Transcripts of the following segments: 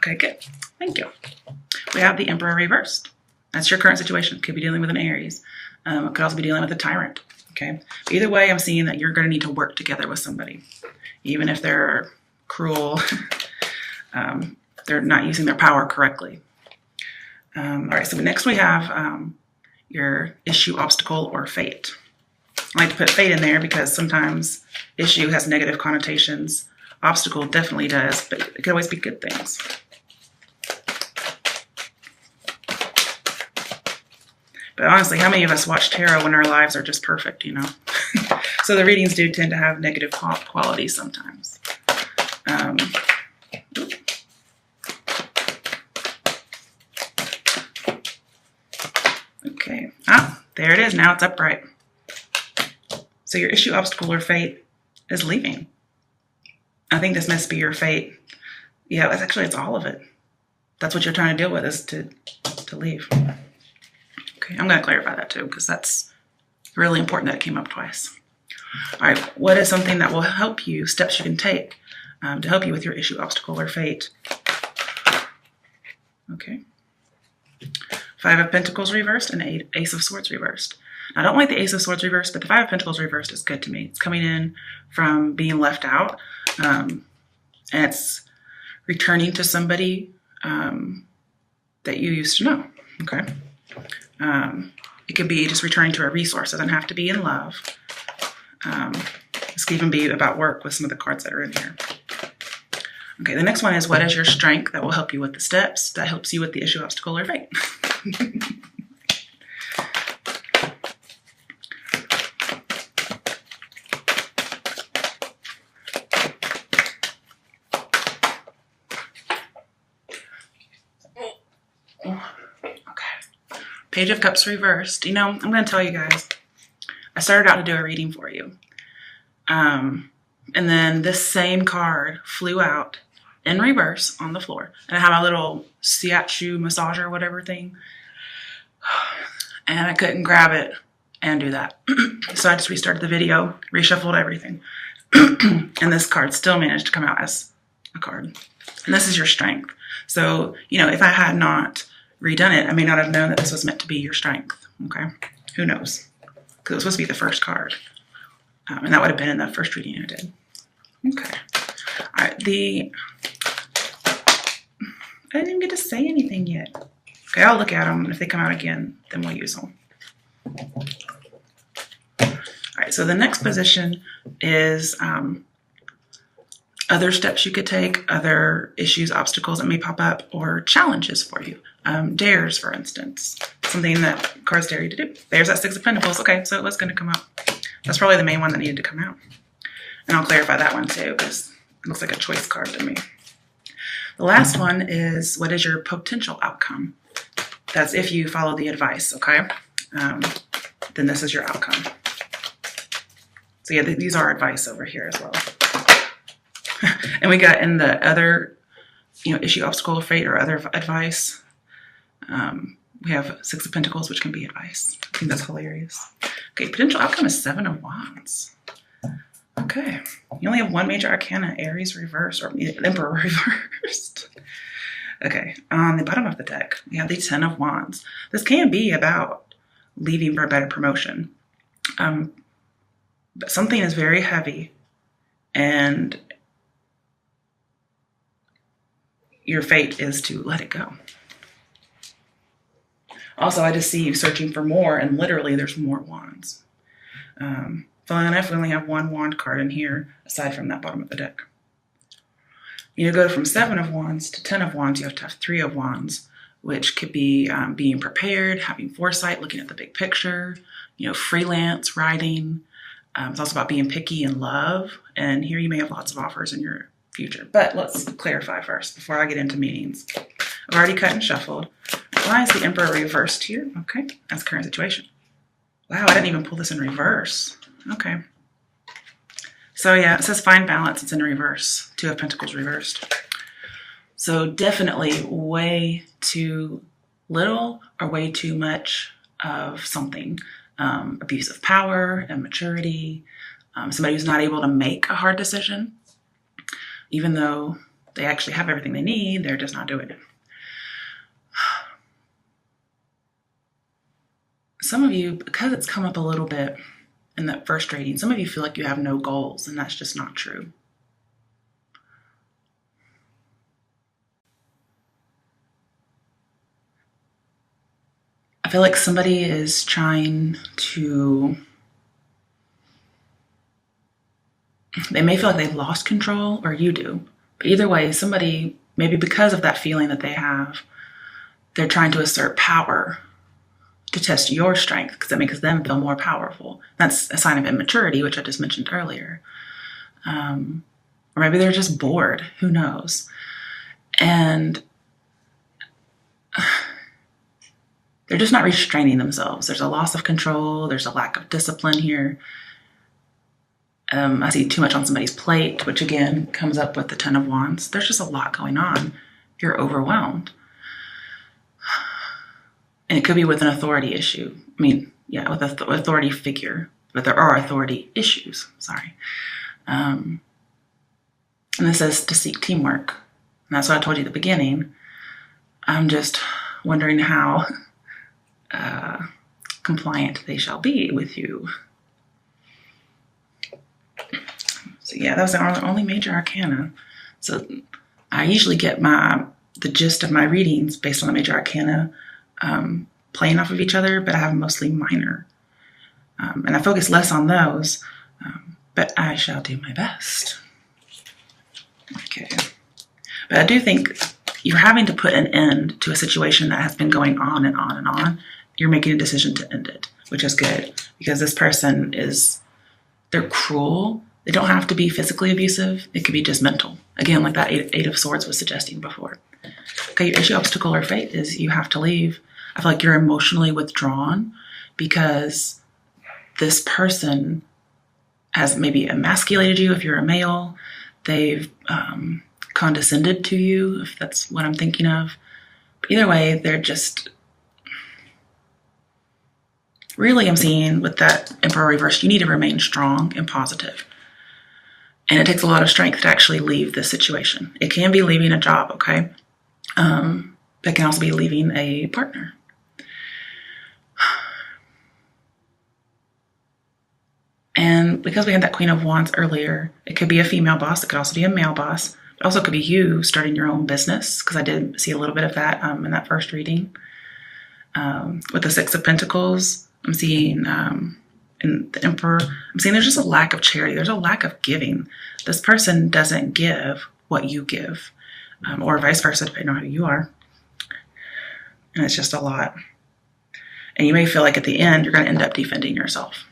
Okay, good. Thank you. We have the Emperor reversed. That's your current situation. Could be dealing with an Aries. It could also be dealing with a tyrant. Okay. Either way, I'm seeing that you're going to need to work together with somebody, even if they're cruel. They're not using their power correctly. All right. So next we have your issue, obstacle, or fate. I like to put fate in there because sometimes issue has negative connotations. Obstacle definitely does, but it could always be good things. But honestly, how many of us watch tarot when our lives are just perfect, you know? So the readings do tend to have negative qualities sometimes. Okay. Ah, there it is. Now it's upright. So your issue, obstacle, or fate is leaving. I think this must be your fate. Yeah, it's all of it. That's what you're trying to deal with, is to leave. Okay, I'm going to clarify that too, because that's really important that it came up twice. All right, what is something that will help you, steps you can take to help you with your issue, obstacle, or fate? Okay. 5 of Pentacles reversed and Ace of Swords reversed. Now, I don't like the Ace of Swords reversed, but the 5 of Pentacles reversed is good to me. It's coming in from being left out, and it's returning to somebody that you used to know, okay? It could be just returning to a resource. It doesn't have to be in love. This could even be about work with some of the cards that are in here. Okay, the next one is, what is your strength that will help you with the steps, that helps you with the issue, obstacle, or fate? Page of Cups reversed. You know, I'm going to tell you guys, I started out to do a reading for you. And then this same card flew out in reverse on the floor. And I had my little shiatsu massager or whatever thing. And I couldn't grab it and do that. So I just restarted the video, reshuffled everything. And this card still managed to come out as a card. And this is your strength. So, you know, if I had not redone it, I may not have known that this was meant to be your strength. Okay, who knows? Because it was supposed to be the first card, and that would have been in the first reading I did. Okay, all right. I didn't even get to say anything yet. Okay, I'll look at them, and if they come out again, then we'll use them. All right. So the next position is other steps you could take, other issues, obstacles that may pop up, or challenges for you. Dares, for instance, something that cards dare you to do. There's that 6 of Pentacles. Okay, so it was going to come out. That's probably the main one that needed to come out. And I'll clarify that one too, because it looks like a choice card to me. The last one is, what is your potential outcome? That's if you follow the advice, okay? Then this is your outcome. So yeah, these are advice over here as well. And we got in the other, you know, issue, obstacle, or fate, or other advice. We have 6 of Pentacles, which can be advice. I think that's hilarious. Okay, potential outcome is 7 of Wands. Okay, you only have one major arcana, Aries reversed, or Emperor reversed. Okay, on the bottom of the deck, we have the 10 of Wands. This can be about leaving for a better promotion. But something is very heavy, and your fate is to let it go. Also, I just see you searching for more, and literally there's more wands. Funnily enough, we only have one wand card in here, aside from that bottom of the deck. You go from 7 of Wands to 10 of Wands, you have to have 3 of Wands, which could be being prepared, having foresight, looking at the big picture, you know, freelance, writing. It's also about being picky in love. And here you may have lots of offers in your future. But let's clarify first before I get into meanings. I've already cut and shuffled. Why is the Emperor reversed here? Okay, that's current situation. Wow, I didn't even pull this in reverse. Okay. So yeah, it says find balance. It's in reverse. 2 of Pentacles reversed. So definitely way too little or way too much of something. Abuse of power, immaturity, somebody who's not able to make a hard decision, even though They actually have everything they need. They're just not doing it. Some of you, because it's come up a little bit in that first reading, some of you feel like you have no goals, and that's just not true. I feel like somebody is trying to, they may feel like they've lost control, or you do. But either way, somebody, maybe because of that feeling that they have, they're trying to assert power to test your strength because it makes them feel more powerful. That's a sign of immaturity, which I just mentioned earlier. Or maybe they're just bored. Who knows? And they're just not restraining themselves. There's a loss of control. There's a lack of discipline here. I see too much on somebody's plate, which again comes up with the Ten of Wands. There's just a lot going on. You're overwhelmed. And it could be with an authority issue. I mean, yeah, with an authority figure. But there are authority issues, sorry. And this says to seek teamwork. And that's what I told you at the beginning. I'm just wondering how compliant they shall be with you. So yeah, that was the only major arcana. So I usually get the gist of my readings based on the major arcana playing off of each other, but I have mostly minor. And I focus less on those, but I shall do my best. Okay. But I do think you're having to put an end to a situation that has been going on and on and on. You're making a decision to end it, which is good because this person they're cruel. They don't have to be physically abusive. It could be just mental. Again, like that Eight of Swords was suggesting before. Okay, your issue, obstacle, or fate is you have to leave. I feel like you're emotionally withdrawn because this person has maybe emasculated you if you're a male. They've condescended to you, if that's what I'm thinking of. But either way, they're just... Really, I'm seeing with that Emperor reverse, you need to remain strong and positive. And it takes a lot of strength to actually leave this situation. It can be leaving a job, okay? But it can also be leaving a partner. And because we had that Queen of Wands earlier, it could be a female boss. It could also be a male boss. It also could be you starting your own business, because I did see a little bit of that in that first reading. With the Six of Pentacles, I'm seeing in the Emperor, I'm seeing there's just a lack of charity. There's a lack of giving. This person doesn't give what you give, or vice versa, depending on who you are. And it's just a lot. And you may feel like at the end, you're going to end up defending yourself.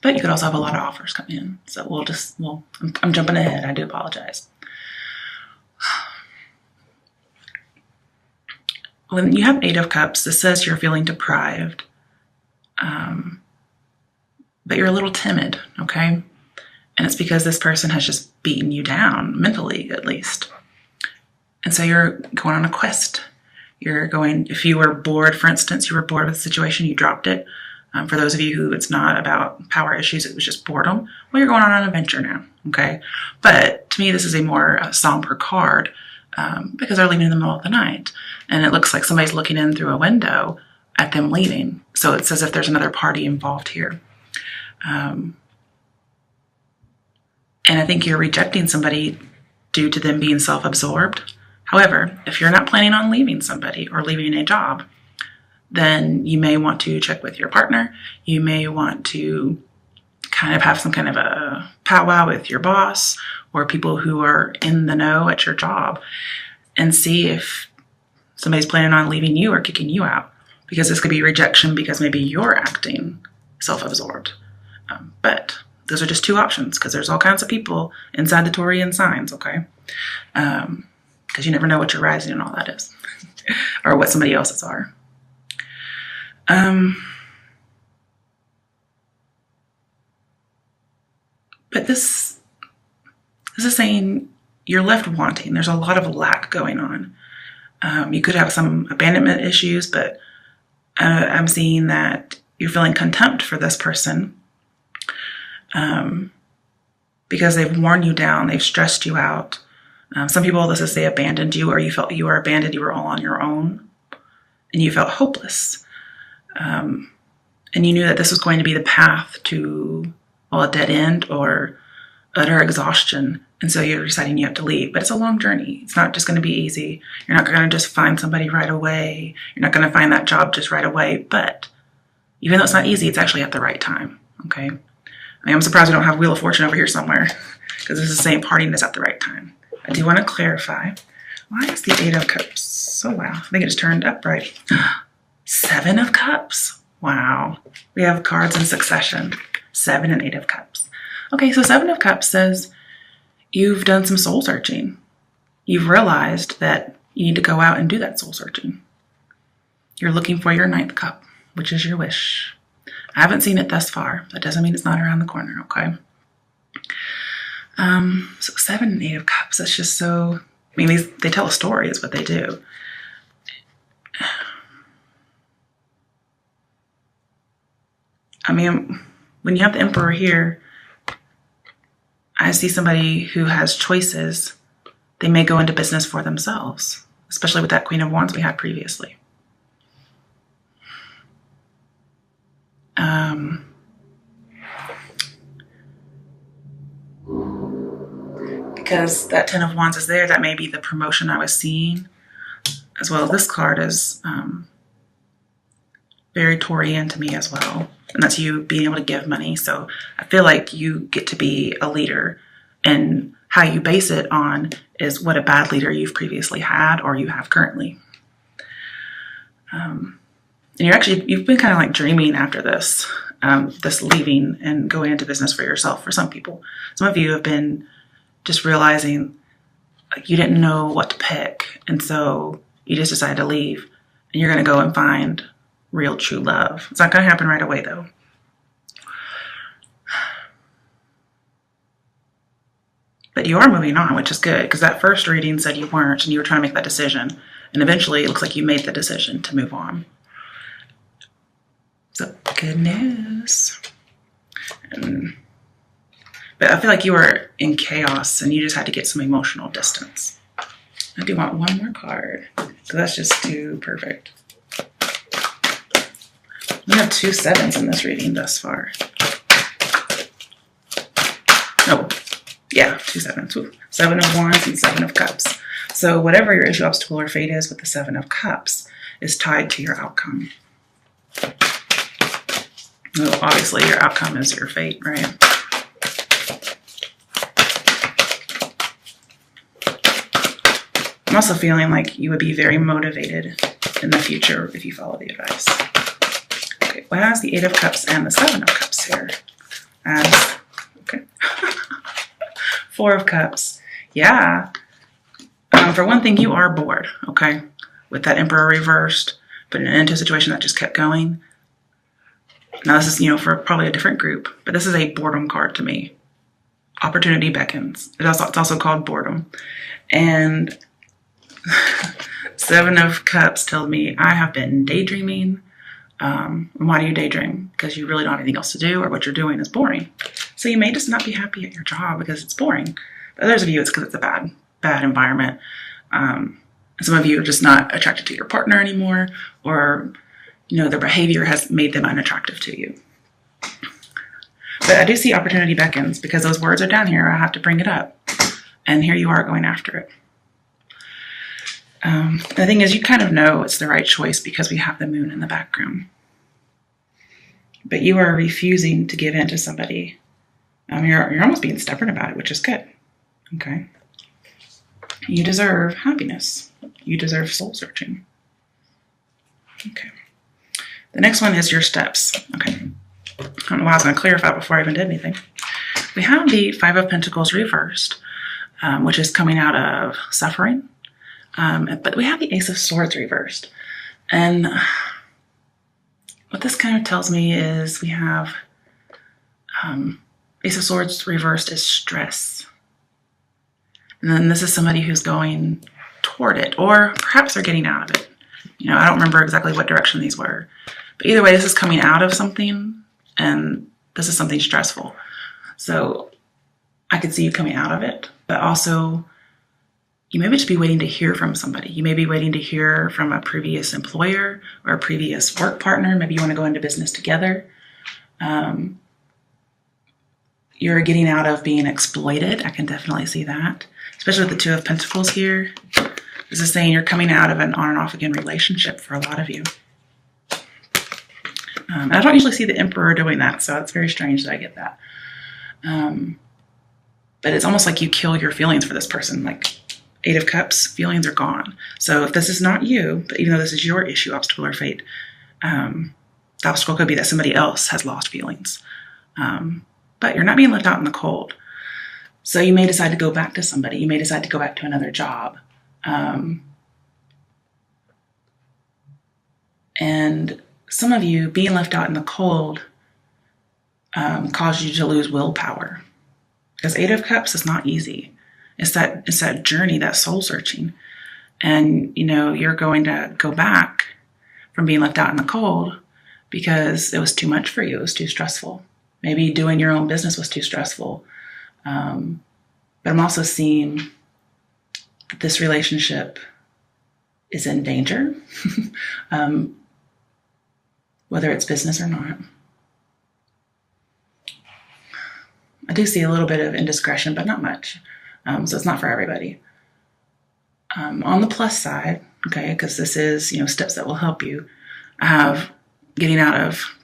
But you could also have a lot of offers come in. So I'm jumping ahead. I do apologize. When you have Eight of Cups, this says you're feeling deprived. But you're a little timid, okay? And it's because this person has just beaten you down, mentally at least. And so you're going on a quest. If you were bored, for instance, you were bored with the situation, you dropped it. For those of you who it's not about power issues, it was just boredom, well, you're going on an adventure now, okay? But to me, this is a more somber card because they're leaving in the middle of the night. And it looks like somebody's looking in through a window at them leaving. So it's as if there's another party involved here. And I think you're rejecting somebody due to them being self-absorbed. However, if you're not planning on leaving somebody or leaving a job, then you may want to check with your partner. You may want to kind of have some kind of a powwow with your boss or people who are in the know at your job and see if somebody's planning on leaving you or kicking you out, because this could be rejection because maybe you're acting self-absorbed. But those are just two options because there's all kinds of people inside the Taurian signs, okay? Because you never know what your rising and all that is or what somebody else's are. But this is saying you're left wanting. There's a lot of lack going on. You could have some abandonment issues, but I'm seeing that you're feeling contempt for this person because they've worn you down, they've stressed you out, Some people, this is, they abandoned you, or you felt you were abandoned, you were all on your own, and you felt hopeless. And you knew that this was going to be the path to, well, a dead end or utter exhaustion. And so you're deciding you have to leave. But it's a long journey. It's not just going to be easy. You're not going to just find somebody right away. You're not going to find that job just right away. But even though it's not easy, it's actually at the right time. Okay? I'm surprised we don't have Wheel of Fortune over here somewhere, because this is saying parting is at the right time. I do want to clarify. Why is the 8 of Cups? Oh, wow. I think it just turned up right. 7 of Cups. Wow. We have cards in succession. 7 and 8 of Cups. Okay, so 7 of Cups says you've done some soul searching. You've realized that you need to go out and do that soul searching. You're looking for your 9th cup, which is your wish. I haven't seen it thus far. That doesn't mean it's not around the corner, okay? So 7 and 8 of Cups, that's just so, I mean, they tell a story is what they do. I mean, when you have the Emperor here, I see somebody who has choices. They may go into business for themselves, especially with that Queen of Wands we had previously. Because that 10 of Wands is there, that may be the promotion I was seeing, as well as this card is very Taurian to me as well. And that's you being able to give money. So I feel like you get to be a leader, and how you base it on is what a bad leader you've previously had or you have currently. And you've been kind of like dreaming after this, this leaving and going into business for yourself for some people. Some of you have been just realizing like you didn't know what to pick. And so you just decided to leave, and you're going to go and find real true love. It's not going to happen right away though. But you are moving on, which is good, because that first reading said you weren't, and you were trying to make that decision. And eventually it looks like you made the decision to move on. So good news. But I feel like you were in chaos and you just had to get some emotional distance. I do want one more card, because that's just too perfect. We have 2 7s in this reading thus far. Oh, yeah, 2 7s. Ooh. 7 of Wands and 7 of Cups. So whatever your issue, obstacle, or fate is with the 7 of Cups is tied to your outcome. Well, obviously your outcome is your fate, right? I'm also feeling like you would be very motivated in the future if you follow the advice. Okay, what has the 8 of Cups and the 7 of Cups here? Okay. 4 of Cups. Yeah. For one thing, you are bored, okay? With that Emperor reversed, putting it into a situation that just kept going. Now this is, for probably a different group, but this is a boredom card to me. Opportunity beckons. It's also called boredom. And 7 of Cups tells me I have been daydreaming. Why do you daydream? Because you really don't have anything else to do, or what you're doing is boring. So you may just not be happy at your job because it's boring. But others of you, it's because it's a bad environment. Some of you are just not attracted to your partner anymore, or their behavior has made them unattractive to you. But I do see opportunity beckons, because those words are down here. I have to bring it up. And here you are going after it. The thing is, you kind of know it's the right choice because we have the moon in the background. But you are refusing to give in to somebody. You're almost being stubborn about it, which is good. Okay. You deserve happiness. You deserve soul searching. Okay. The next one is your steps. Okay. I don't know why I was going to clarify before I even did anything. We have the 5 of Pentacles reversed, which is coming out of suffering. But we have the Ace of Swords reversed. And what this kind of tells me is we have Ace of Swords reversed is stress. And then this is somebody who's going toward it, or perhaps they're getting out of it. I don't remember exactly what direction these were. But either way, this is coming out of something, and this is something stressful. So I could see you coming out of it, but also you may just be waiting to hear from somebody. You may be waiting to hear from a previous employer or a previous work partner. Maybe you want to go into business together. You're getting out of being exploited. I can definitely see that, especially with the Two of Pentacles here. This is saying you're coming out of an on and off again relationship for a lot of you. I don't usually see the Emperor doing that, so it's very strange that I get that. But it's almost like you kill your feelings for this person. Like Eight of Cups, feelings are gone. So if this is not you, but even though this is your issue, obstacle, or fate, the obstacle could be that somebody else has lost feelings. But you're not being left out in the cold. So you may decide to go back to somebody. You may decide to go back to another job. And some of you being left out in the cold caused you to lose willpower. Because Eight of Cups is not easy. It's that journey, that soul searching. And, you're going to go back from being left out in the cold because it was too much for you. It was too stressful. Maybe doing your own business was too stressful. But I'm also seeing that this relationship is in danger, whether it's business or not. I do see a little bit of indiscretion, but not much. So it's not for everybody. On the plus side, okay, because this is, steps that will help you, I have getting out of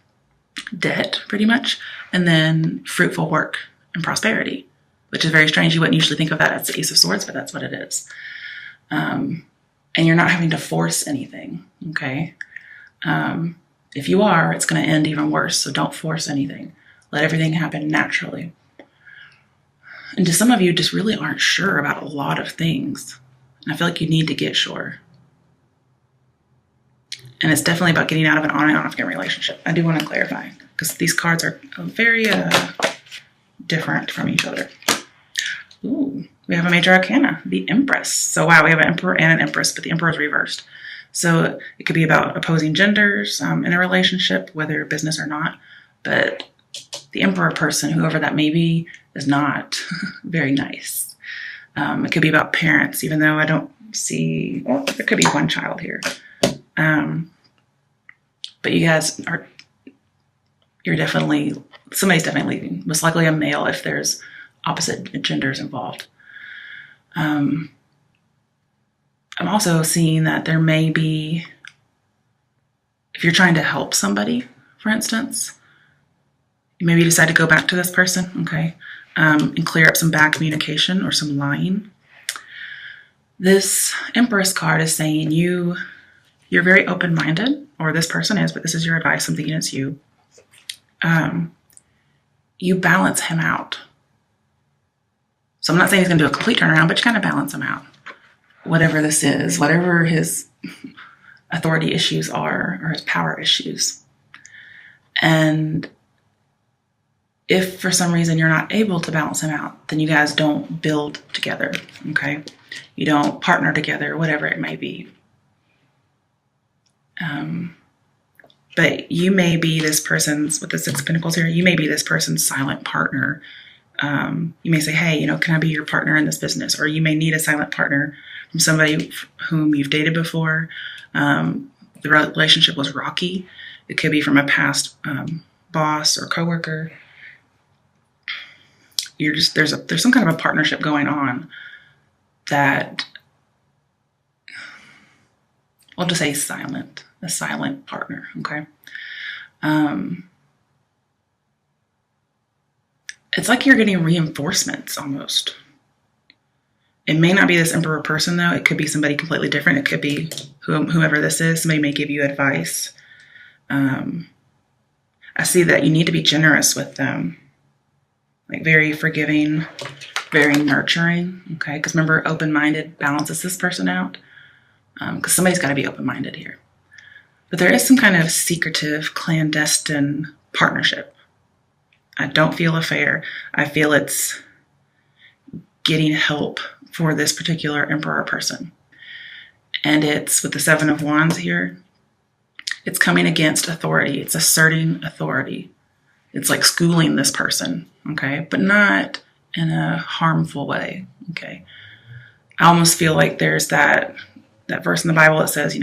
debt pretty much, and then fruitful work and prosperity, which is very strange. You wouldn't usually think of that as the Ace of Swords, but that's what it is. And you're not having to force anything, okay? If you are, it's going to end even worse, so don't force anything. Let everything happen naturally. And to some of you just really aren't sure about a lot of things. And I feel like you need to get sure. And it's definitely about getting out of an on and off again relationship. I do want to clarify, because these cards are very different from each other. Ooh, we have a major arcana, the Empress. So wow, we have an Emperor and an Empress, but the Emperor is reversed. So it could be about opposing genders in a relationship, whether business or not. But the Emperor person, whoever that may be, is not very nice. It could be about parents, even though I don't see, well, there could be one child here. But you guys somebody's definitely leaving. Most likely a male if there's opposite genders involved. I'm also seeing that there may be, if you're trying to help somebody, for instance, you maybe decide to go back to this person, okay, and clear up some bad communication or some lying. This Empress card is saying you're very open-minded, or this person is, but this is your advice. I'm thinking it's you. You balance him out. So I'm not saying he's going to do a complete turnaround, but you kind of balance him out. Whatever this is, whatever his authority issues are, or his power issues. And if for some reason you're not able to balance him out, then you guys don't build together, okay? You don't partner together, whatever it may be. But you may be this person's, with the Six of Pentacles here, you may be this person's silent partner. You may say, hey, can I be your partner in this business? Or you may need a silent partner from somebody whom you've dated before. The relationship was rocky. It could be from a past boss or coworker. There's some kind of a partnership going on that, I'll just say a silent partner, okay? It's like you're getting reinforcements almost. It may not be this Emperor person though. It could be somebody completely different. It could be whoever this is. Somebody may give you advice. I see that you need to be generous with them. Like very forgiving, very nurturing, okay? Because remember, open-minded balances this person out. Because somebody's got to be open-minded here. But there is some kind of secretive, clandestine partnership. I don't feel affair. I feel it's getting help for this particular Emperor person. And it's with the Seven of Wands here. It's coming against authority. It's asserting authority. It's like schooling this person, okay? But not in a harmful way, okay? I almost feel like there's that verse in the Bible that says,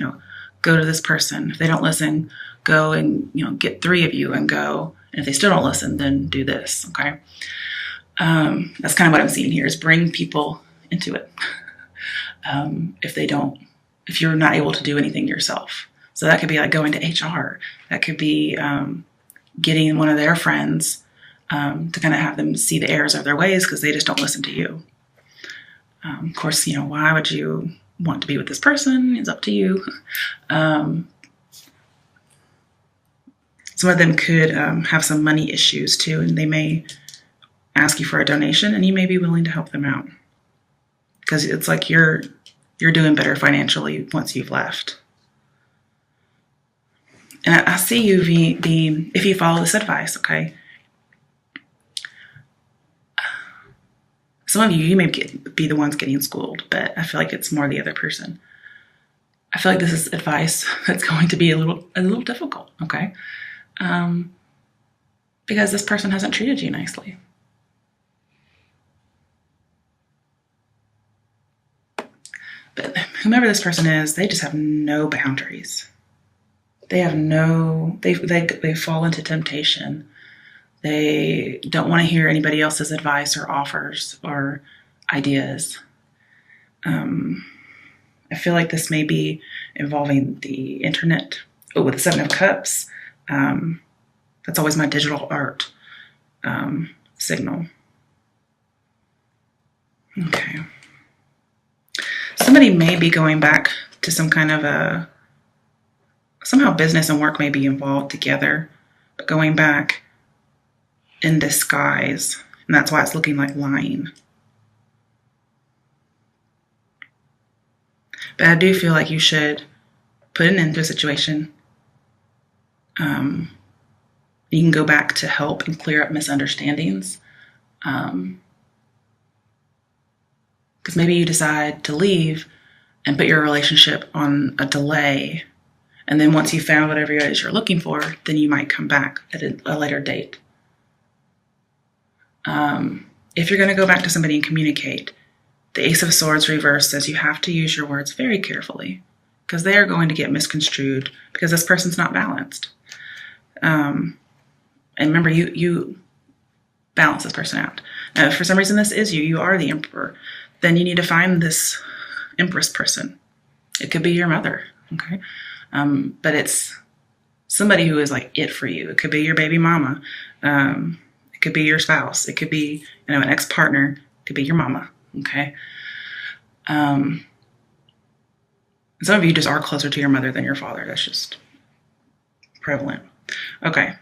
go to this person. If they don't listen, go and, get 3 of you and go. And if they still don't listen, then do this. Okay. That's kind of what I'm seeing here is bring people into it. If you're not able to do anything yourself. So that could be like going to HR. That could be getting one of their friends to kind of have them see the errors of their ways because they just don't listen to you. Of course, why would you want to be with this person? It's up to you. Some of them could have some money issues too, and they may ask you for a donation, and you may be willing to help them out because it's like you're doing better financially once you've left. And I see you being, if you follow this advice, okay. Some of you may be the ones getting schooled, but I feel like it's more the other person. I feel like this is advice that's going to be a little difficult, okay? Because this person hasn't treated you nicely. But whomever this person is, they just have no boundaries. They fall into temptation. They don't want to hear anybody else's advice or offers or ideas. I feel like this may be involving the internet. Oh, with the 7 of Cups, that's always my digital art signal. Okay. Somebody may be going back to some kind of somehow business and work may be involved together, but going back in disguise, and that's why it's looking like lying. But I do feel like you should put an end to a situation. You can go back to help and clear up misunderstandings. Because maybe you decide to leave and put your relationship on a delay. And then once you found whatever it is you're looking for, then you might come back at a later date. If you're going to go back to somebody and communicate, the Ace of Swords reverse says you have to use your words very carefully because they are going to get misconstrued because this person's not balanced. And remember, you balance this person out. Now, if for some reason this is you are the Emperor, then you need to find this Empress person. It could be your mother, okay? But it's somebody who is like it for you. It could be your baby mama. It could be your spouse. It could be, an ex-partner. It could be your mama, okay? Some of you just are closer to your mother than your father. That's just prevalent. Okay.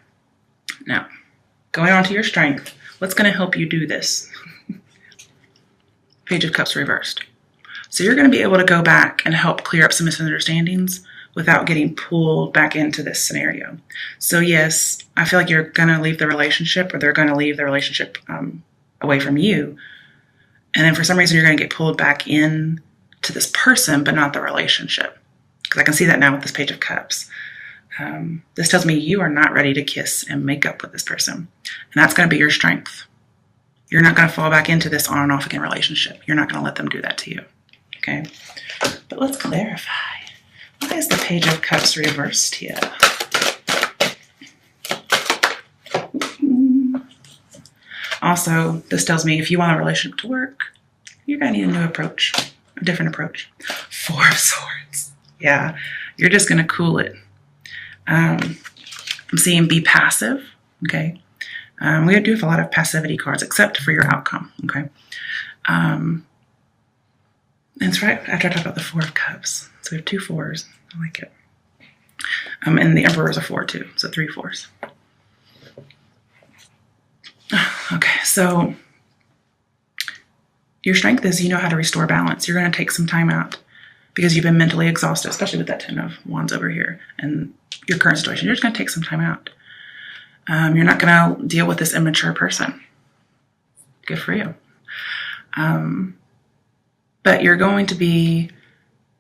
Now, going on to your strength, what's going to help you do this? Page of Cups reversed. So you're going to be able to go back and help clear up some misunderstandings without getting pulled back into this scenario. So yes, I feel like you're going to leave the relationship, or they're going to leave the relationship away from you. And then for some reason, you're going to get pulled back in to this person, but not the relationship. Because I can see that now with this Page of Cups. This tells me you are not ready to kiss and make up with this person. And that's going to be your strength. You're not going to fall back into this on and off again relationship. You're not going to let them do that to you. Okay? But let's clarify. Why is the Page of Cups reversed here? Also, this tells me if you want a relationship to work, you're going to need a new approach, a different approach. 4 of Swords. Yeah, you're just going to cool it. I'm seeing be passive, okay? We do have a lot of passivity cards, except for your outcome, okay? That's right, after I talk about the 4 of Cups. So we have 2 4s. I like it. And the Emperor is a 4 too, so 3 4s. Okay, so your strength is you know how to restore balance. You're going to take some time out because you've been mentally exhausted, especially with that 10 of Wands over here and your current situation. You're just going to take some time out. You're not going to deal with this immature person. Good for you. But you're going to be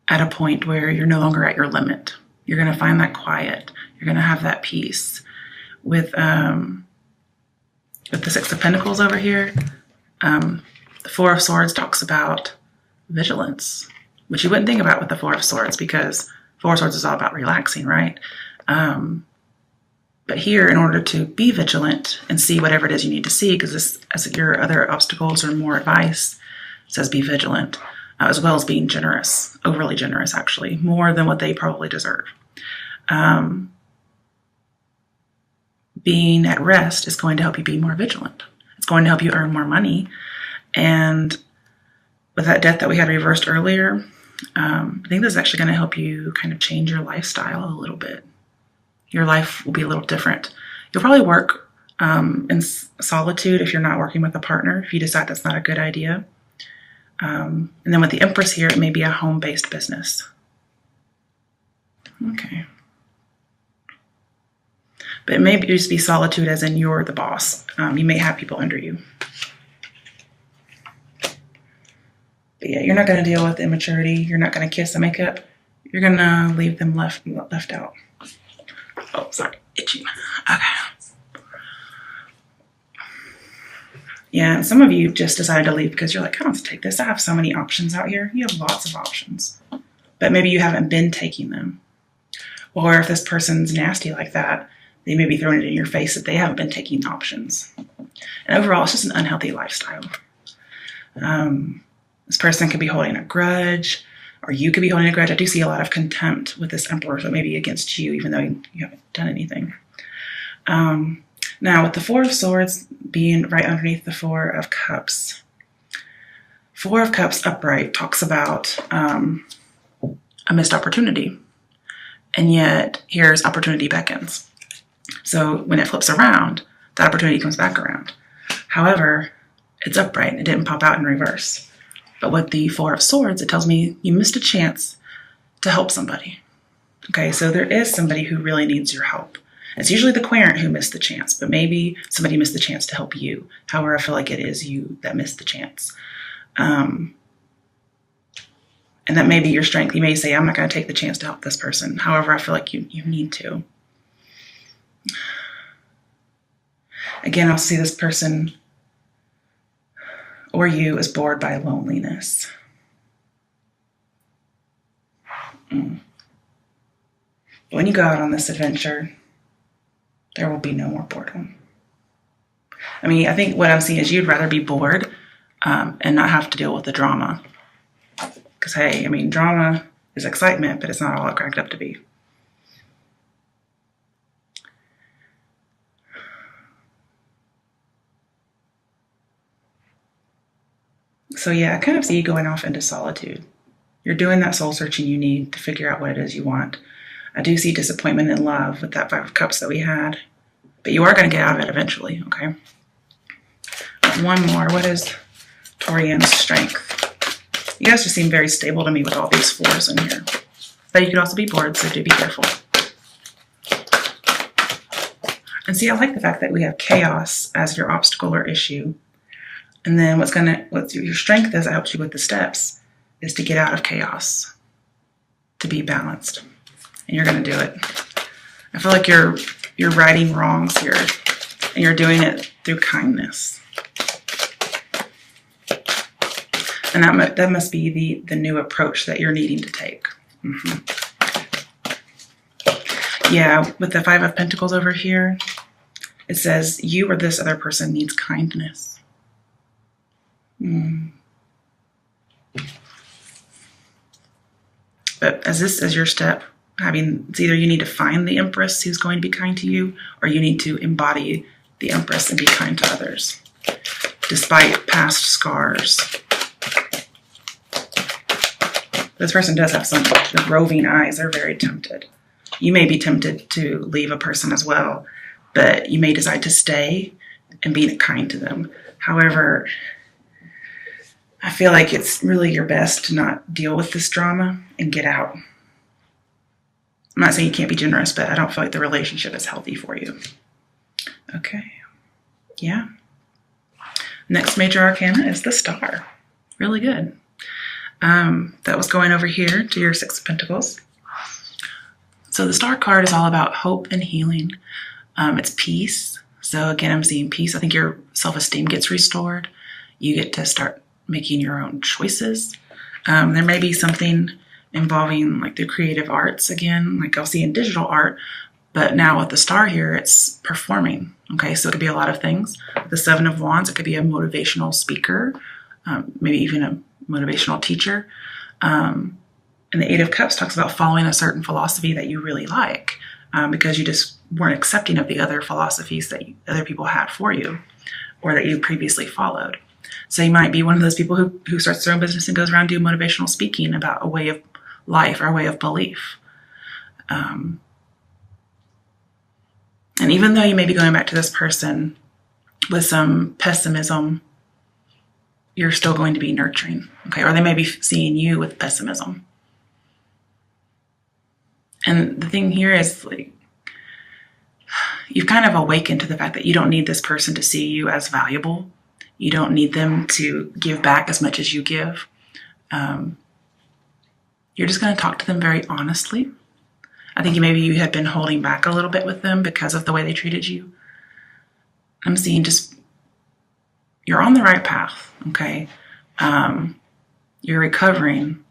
at a point where you're no longer at your limit. You're going to find that quiet. You're going to have that peace. With the 6 of Pentacles over here, the 4 of Swords talks about vigilance, which you wouldn't think about with the Four of Swords, because Four of Swords is all about relaxing, right? But here, in order to be vigilant and see whatever it is you need to see, because this, as your other obstacles or more advice, says be vigilant, as well as being generous, overly generous, actually, more than what they probably deserve. Being at rest is going to help you be more vigilant. It's going to help you earn more money. And with that death that we had reversed earlier, I think this is actually going to help you kind of change your lifestyle a little bit. Your life will be a little different. You'll probably work in solitude if you're not working with a partner, if you decide that's not a good idea. And then with the Empress here, it may be a home-based business. Okay. But it may just be solitude as in you're the boss. You may have people under you. But yeah, you're not going to deal with immaturity. You're not going to kiss the makeup. You're going to leave them left out. Oh, sorry. Itchy. Okay. Yeah, and some of you just decided to leave because you're like, I don't have to take this. I have so many options out here. You have lots of options. But maybe you haven't been taking them. Or if this person's nasty like that, they may be throwing it in your face that they haven't been taking options. And overall, it's just an unhealthy lifestyle. This person could be holding a grudge, or you could be holding a grudge. I do see a lot of contempt with this Emperor, so maybe against you, even though you haven't done anything. Now, with the Four of Swords being right underneath the Four of Cups, Four of Cups upright talks about a missed opportunity. And yet, here's opportunity beckons. So when it flips around, that opportunity comes back around. However, it's upright. It didn't pop out in reverse. But with the Four of Swords, it tells me you missed a chance to help somebody. Okay, so there is somebody who really needs your help. It's usually the querent who missed the chance, but maybe somebody missed the chance to help you. However, I feel like it is you that missed the chance. And that may be your strength. You may say, I'm not going to take the chance to help this person. However, I feel like you need to. Again, I'll see this person or you is bored by loneliness. When you go out on this adventure, there will be no more boredom. I mean, I think what I'm seeing is you'd rather be bored and not have to deal with the drama. Because, hey, I mean, drama is excitement, but it's not all it cracked up to be. So yeah, I kind of see you going off into solitude. You're doing that soul searching you need to figure out what it is you want. I do see disappointment in love with that Five of Cups that we had. But you are going to get out of it eventually, okay? One more. What is Taurian's strength? You guys just seem very stable to me with all these fours in here. But you could also be bored, so do be careful. And see, I like the fact that we have chaos as your obstacle or issue. And then what your strength is, that helps you with the steps, is to get out of chaos, to be balanced. And you're going to do it. I feel like you're righting wrongs here, and you're doing it through kindness. And that must be the new approach that you're needing to take. Yeah, with the Five of Pentacles over here, it says you or this other person needs kindness. But as your step, it's either you need to find the Empress who's going to be kind to you, or you need to embody the Empress and be kind to others, despite past scars. This person does have some roving eyes. They're very tempted. You may be tempted to leave a person as well, but you may decide to stay and be kind to them. However, I feel like it's really your best to not deal with this drama and get out. I'm not saying you can't be generous, but I don't feel like the relationship is healthy for you. Okay. Yeah. Next major arcana is the Star. Really good. That was going over here to your Six of Pentacles. So the Star card is all about hope and healing. It's peace. So again, I'm seeing peace. I think your self-esteem gets restored. You get to start making your own choices. There may be something involving like the creative arts again, like I'll see in digital art, but now with the star here, it's performing. Okay, so it could be a lot of things. The Seven of Wands, it could be a motivational speaker, maybe even a motivational teacher. And the Eight of Cups talks about following a certain philosophy that you really like, because you just weren't accepting of the other philosophies that other people had for you or that you previously followed. So you might be one of those people who starts their own business and goes around doing motivational speaking about a way of life or a way of belief. And even though you may be going back to this person with some pessimism, you're still going to be nurturing, okay? Or they may be seeing you with pessimism. And the thing here is, like, you've kind of awakened to the fact that you don't need this person to see you as valuable. You don't need them to give back as much as you give. You're just going to talk to them very honestly. I think maybe you had been holding back a little bit with them because of the way they treated you. I'm seeing just, you're on the right path, okay? You're recovering,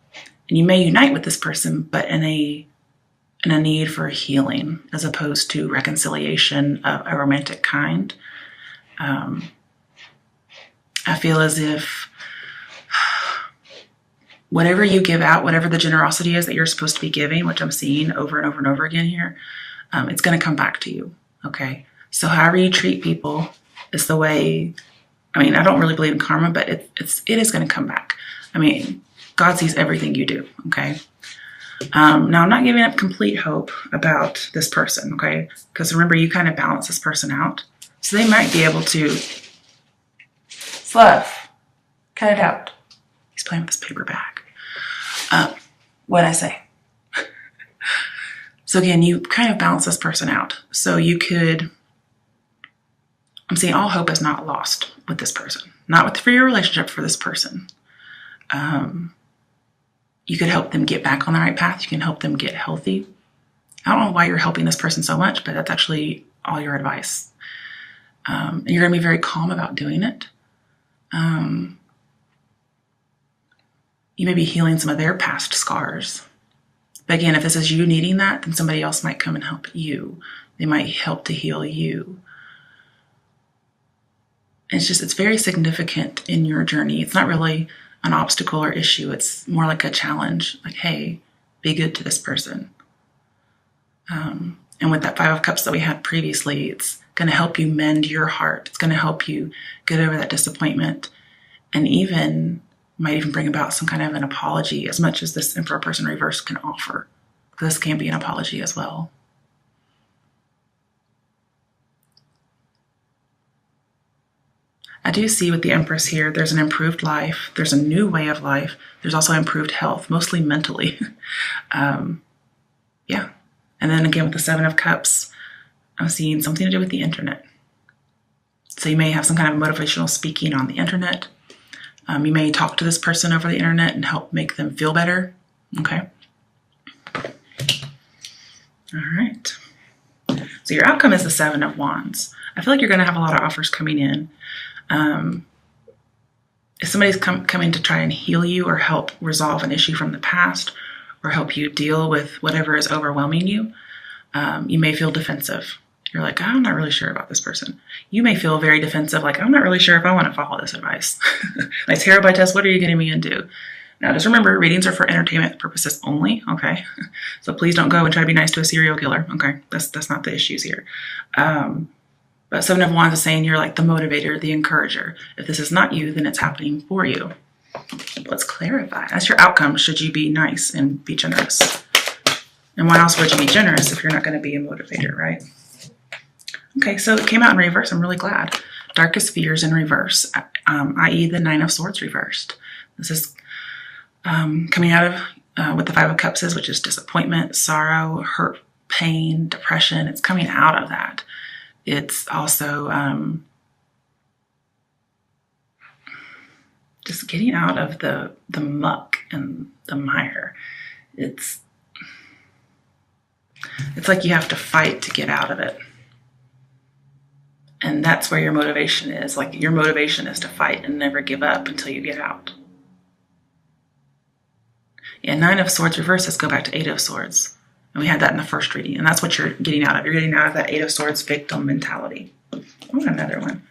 and you may unite with this person, but in a need for healing as opposed to reconciliation of a romantic kind. I feel as if whatever you give out, whatever the generosity is that you're supposed to be giving, which I'm seeing over and over and over again here, it's going to come back to you, okay? So however you treat people is the way, I mean, I don't really believe in karma, but it is going to come back. I mean, God sees everything you do, okay? Now, I'm not giving up complete hope about this person, okay? Because remember, you kind of balance this person out. So they might be able to, Fluff, cut it out. He's playing with this paper bag. What'd I say? So again, you kind of balance this person out. So you could, I'm saying all hope is not lost with this person. Not for your relationship, for this person. You could help them get back on the right path. You can help them get healthy. I don't know why you're helping this person so much, but that's actually all your advice. And you're going to be very calm about doing it. You may be healing some of their past scars. But again, if this is you needing that, then somebody else might come and help you. They might help to heal you. And it's very significant in your journey. It's not really an obstacle or issue. It's more like a challenge. Like, hey, be good to this person. And with that Five of Cups that we had previously, it's going to help you mend your heart. It's going to help you get over that disappointment, and might even bring about some kind of an apology, as much as this Emperor person reverse can offer. This can be an apology as well. I do see with the Empress here, there's an improved life. There's a new way of life. There's also improved health, mostly mentally. Yeah. And then again, with the Seven of Cups, I'm seeing something to do with the internet. So you may have some kind of motivational speaking on the internet. You may talk to this person over the internet and help make them feel better. Okay. All right. So your outcome is the Seven of Wands. I feel like you're going to have a lot of offers coming in. If somebody's coming to try and heal you or help resolve an issue from the past or help you deal with whatever is overwhelming you, you may feel defensive. You're like, I'm not really sure about this person. You may feel very defensive, like, I'm not really sure if I want to follow this advice. Like, tarot by test, what are you getting me into? Now, just remember, readings are for entertainment purposes only, okay? So please don't go and try to be nice to a serial killer, okay? That's not the issues here. But Seven of Wands is saying you're like the motivator, the encourager. If this is not you, then it's happening for you. Let's clarify. That's your outcome should you be nice and be generous. And why else would you be generous if you're not going to be a motivator, right? Okay, so it came out in reverse. I'm really glad. Darkest fears in reverse, i.e. the Nine of Swords reversed. This is coming out of what the Five of Cups is, which is disappointment, sorrow, hurt, pain, depression. It's coming out of that. It's also just getting out of the muck and the mire. It's like you have to fight to get out of it. And that's where your motivation is. Like, your motivation is to fight and never give up until you get out. Yeah, Nine of Swords reversed. Let's go back to Eight of Swords. And we had that in the first reading. And that's what you're getting out of. You're getting out of that Eight of Swords victim mentality. Oh, another one.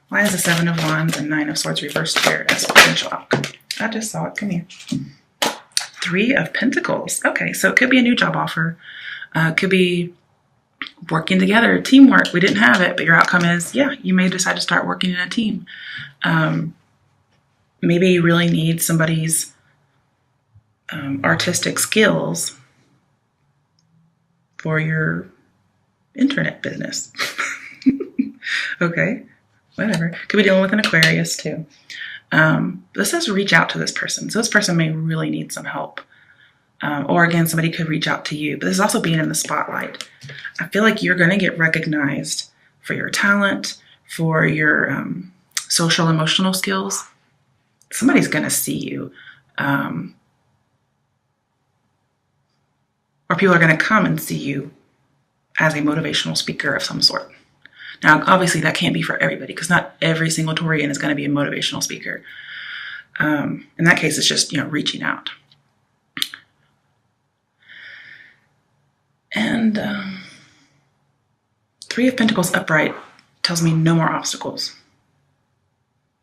Why is the Seven of Wands and Nine of Swords reversed here as potential outcome? I just saw it. Come here. Three of Pentacles. Okay, so it could be a new job offer. Could be working together, teamwork. We didn't have it, but your outcome is, yeah, you may decide to start working in a team. Maybe you really need somebody's artistic skills for your internet business. Okay, whatever. Could be dealing with an Aquarius too. This says reach out to this person. So this person may really need some help. Or again, somebody could reach out to you. But this is also being in the spotlight. I feel like you're going to get recognized for your talent, for your social emotional skills. Somebody's going to see you. Or people are going to come and see you as a motivational speaker of some sort. Now, obviously, that can't be for everybody because not every single Taurian is going to be a motivational speaker. In that case, it's just, reaching out. And Three of Pentacles upright tells me no more obstacles.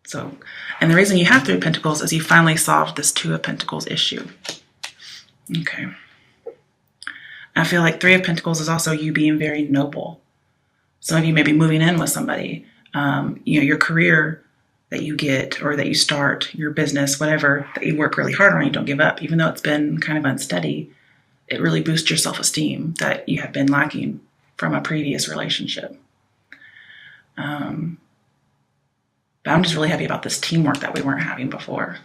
So, and the reason you have Three of Pentacles is you finally solved this Two of Pentacles issue. Okay. I feel like Three of Pentacles is also you being very noble. Some of you may be moving in with somebody. Your career that you get or that you start, your business, whatever, that you work really hard on, you don't give up. Even though it's been kind of unsteady, it really boosts your self-esteem that you have been lacking from a previous relationship. But I'm just really happy about this teamwork that we weren't having before.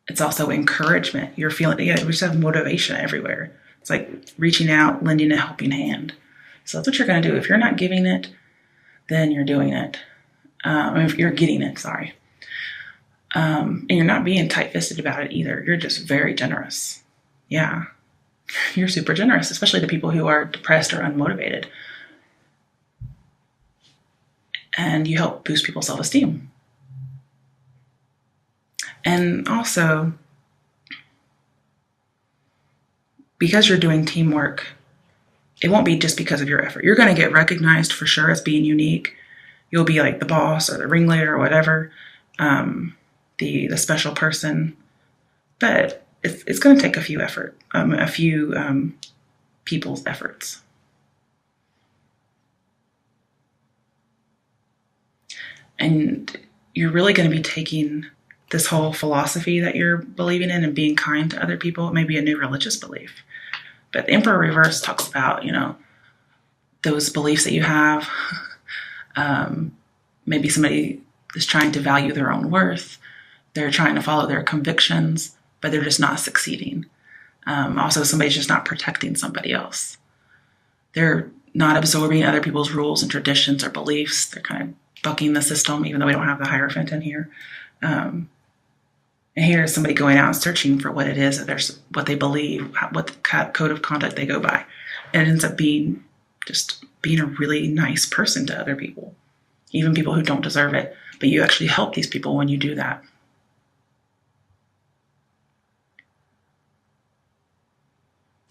It's also encouragement. You're feeling, we just have motivation everywhere. It's like reaching out, lending a helping hand. So that's what you're going to do. If you're not giving it, then you're doing it. If you're getting it, sorry. And you're not being tight-fisted about it either. You're just very generous. Yeah. You're super generous, especially to people who are depressed or unmotivated. And you help boost people's self-esteem. And also, because you're doing teamwork, it won't be just because of your effort. You're going to get recognized for sure as being unique. You'll be like the boss or the ringleader or whatever, the special person. But it's going to take a few people's efforts. And you're really going to be taking this whole philosophy that you're believing in and being kind to other people. It may be a new religious belief. But the Emperor reverse talks about, those beliefs that you have. Maybe somebody is trying to value their own worth. They're trying to follow their convictions, but they're just not succeeding. Also, somebody's just not protecting somebody else. They're not absorbing other people's rules and traditions or beliefs. They're kind of bucking the system, even though we don't have the Hierophant in here. And here's somebody going out and searching for what it is that what they believe, what the code of conduct they go by. And it ends up being a really nice person to other people, even people who don't deserve it. But you actually help these people when you do that.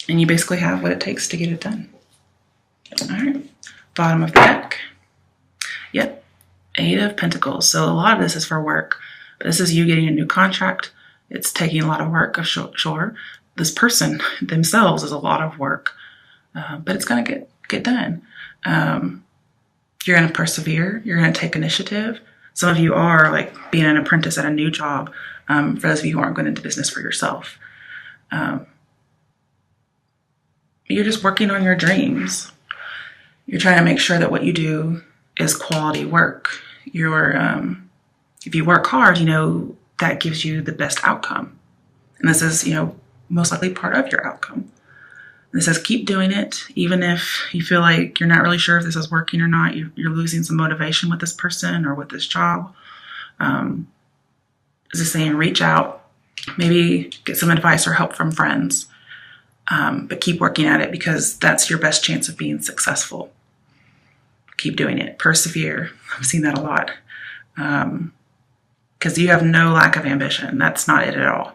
And you basically have what it takes to get it done. All right, bottom of the deck. Yep, Eight of Pentacles. So a lot of this is for work. But this is you getting a new contract. It's taking a lot of work, sure. This person themselves is a lot of work, but it's going to get done. You're going to persevere. You're going to take initiative. Some of you are like being an apprentice at a new job. For those of you who aren't going into business for yourself. You're just working on your dreams. You're trying to make sure that what you do is quality work. If you work hard, that gives you the best outcome. And this is, most likely part of your outcome. And it says keep doing it, even if you feel like you're not really sure if this is working or not. You're losing some motivation with this person or with this job. This is saying reach out, maybe get some advice or help from friends. But keep working at it because that's your best chance of being successful. Keep doing it. Persevere. I've seen that a lot. because you have no lack of ambition. That's not it at all.